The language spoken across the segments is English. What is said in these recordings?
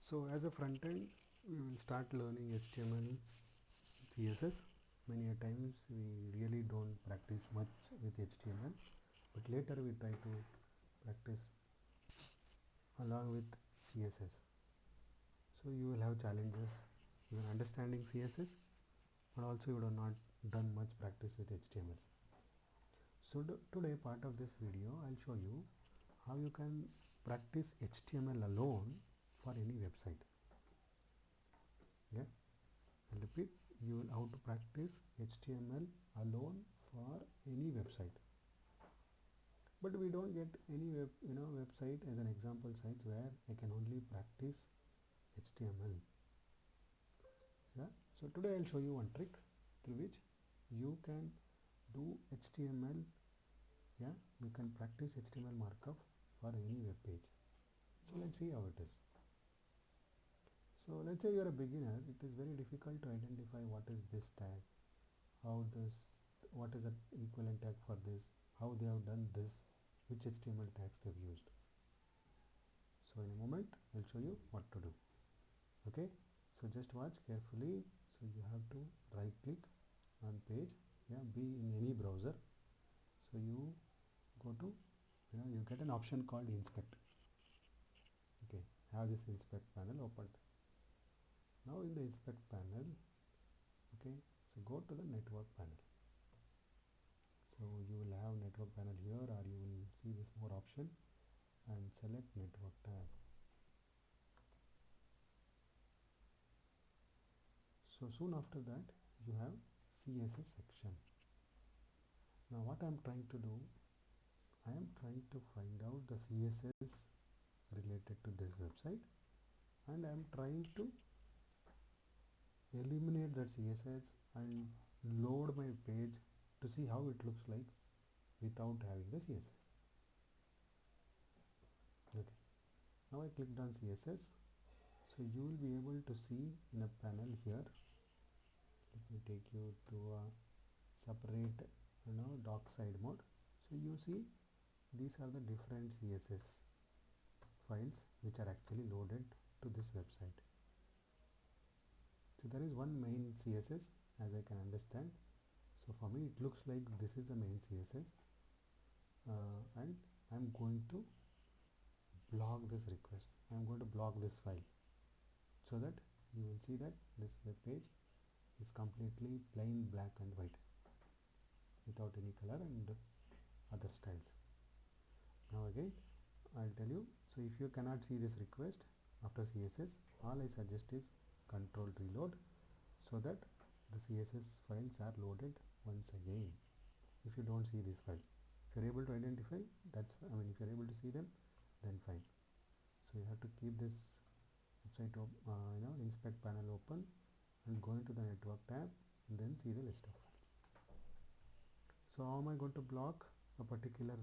So as a front end, we will start learning HTML, CSS. Many a times we really don't practice much with HTML, but later we try to practice along with CSS. So you will have challenges in understanding CSS, but also you have not done much practice with HTML. So today, part of this video, I'll show you how you can practice HTML alone for any website. Yeah, I'll repeat, you will how to practice HTML alone for any website. But we don't get any website as an example site where I can only practice HTML. Yeah, so today I'll show you one trick through which you can do HTML. Yeah, you can practice HTML markup for any web page. So let's see how it is. So let's say you're a beginner. It is very difficult to identify what is this tag, what is the equivalent tag for this, how they have done this, which HTML tags they've used. So in a moment I'll show you what to do. Okay, so just watch carefully. So you have to right click on page, yeah, be in any browser. So you go to, you get an option called inspect. Okay, have this inspect panel opened. Now in the inspect panel, okay, so go to the network panel. So you will have network panel here, or you will see this more option and select network tab. So soon after that you have CSS section. Now what I am trying to do, I am trying to find out the CSS related to this website, and I am trying to eliminate that CSS and load my page to see how it looks like without having the CSS. Okay, now I clicked on CSS. So you will be able to see in a panel here. Let me take you to a separate dock side mode. So you see these are the different CSS files which are actually loaded to this website. So there is one main CSS as I can understand. So for me it looks like this is the main CSS, and I'm going to block this request. I'm going to block this file so that you will see that this web page is completely plain black and white without any color and other styles. Now again I'll tell you, so if you cannot see this request after CSS, all I suggest is control reload so that the CSS files are loaded once again. If you don't see these files, if you're able to identify, if you're able to see them, then fine. So you have to keep this website inspect panel open and go into the network tab and then see the list of files. So how am I going to block a particular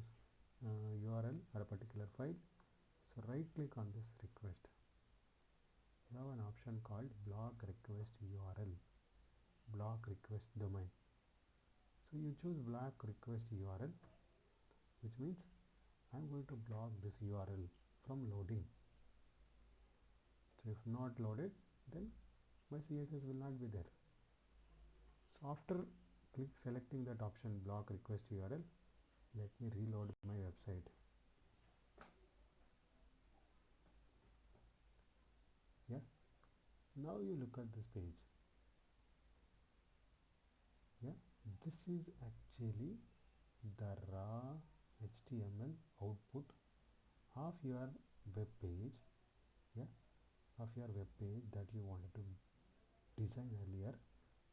URL or a particular file? So right click on this request. You have an option called block request URL, block request domain. So you choose block request URL, which means I'm going to block this URL from loading. So if not loaded, then my CSS will not be there. So after selecting that option block request URL, let me reload my website. Yeah, now you look at this page. Yeah, this is actually the raw HTML output of your web page. Yeah, of your web page that you wanted to design earlier,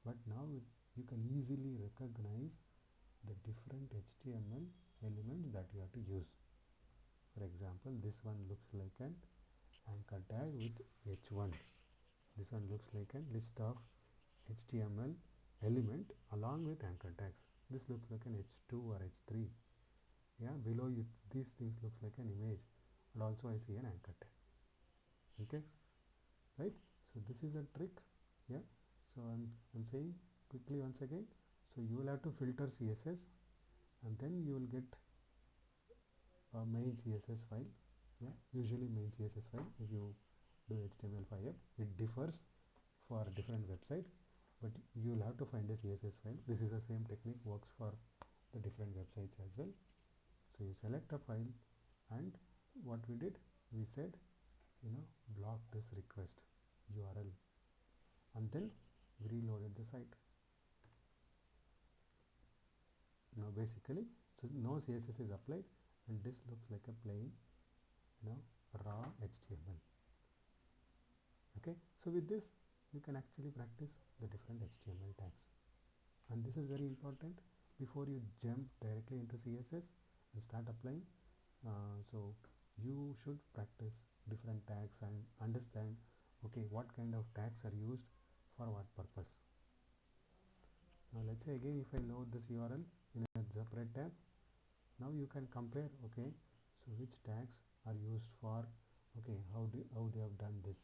but now you can easily recognize the different HTML elements that you have to use. For example, this one looks like an anchor tag with h1. This one looks like a list of HTML element along with anchor tags. This looks like an h2 or h3. Yeah, below you these things looks like an image, and also I see an anchor tag. Okay, right? So this is a trick. Yeah, so I'm saying quickly once again. So you will have to filter CSS, and then you will get a main CSS file. Yeah, usually main CSS file. If you do HTML5. It differs for different website, but you will have to find a CSS file. This is the same technique, works for the different websites as well. So you select a file, and what we did, we said, block this request URL, and then we reloaded the site. Now basically, so no CSS is applied, and this looks like a plain, raw HTML. Okay, so with this you can actually practice the different HTML tags, and this is very important before you jump directly into CSS and start applying. So you should practice different tags and understand, okay, what kind of tags are used for what purpose. Now let's say again, if I load this URL in a separate tab, now you can compare, okay, so which tags are used for, okay, how they have done this,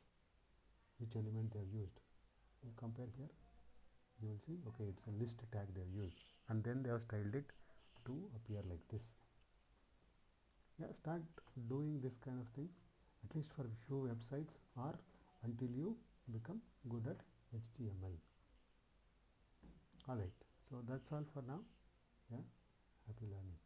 which element they have used. You compare here, you will see, okay, it's a list tag they have used, and then they have styled it to appear like this. Yeah, start doing this kind of things, at least for a few websites, or until you become good at HTML. Alright, so that's all for now. Yeah, happy learning.